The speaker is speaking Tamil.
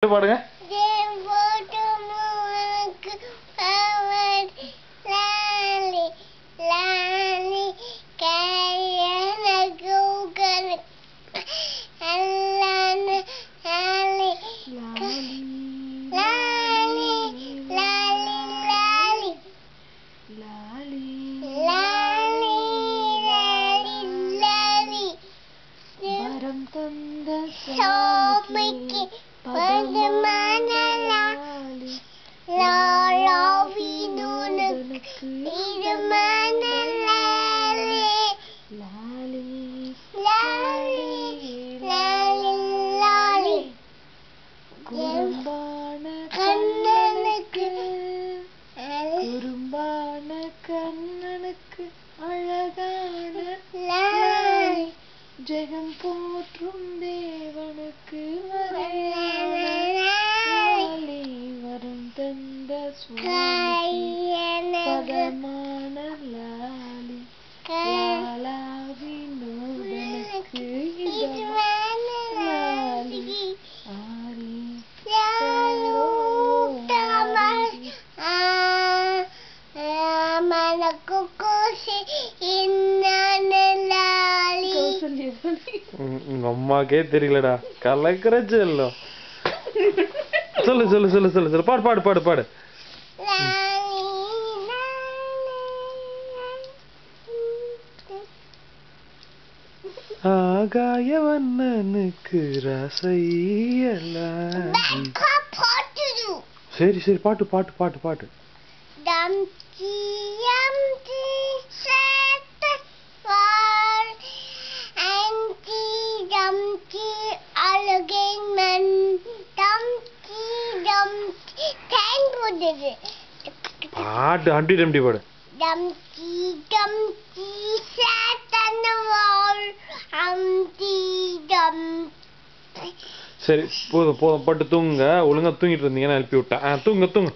பாடுங்க. கண்ணனுக்கு அழகான லாலி, ஜெகம் போற்றும் தேவனுக்கு லாலி, வரம் தந்த சுவாமிக்கு பதமான லாலி, லாலா வினோதனுக்கு இதமான லாலி, ஆரி உங்க அம்மாக்கே தெரியலடா. கலக்கிற செல்லம். சொல்லு சொல்லு சொல்லு சொல்லு சொல்லு பாடு பாடு பாடு பாடு. ஆகாயவண்ணனுக்கு ரசையலாகி. சரி சரி பாட்டு பாட்டு பாட்டு பாட்டு. பாட்டு அண்டி டம்டி பாடு. சரி போதும் போதும் பட்டு தூங்குங்க. ஒழுங்கா தூங்கிட்டு இருந்தீங்கன்னா எழுப்பி விட்டேன். தூங்க தூங்க.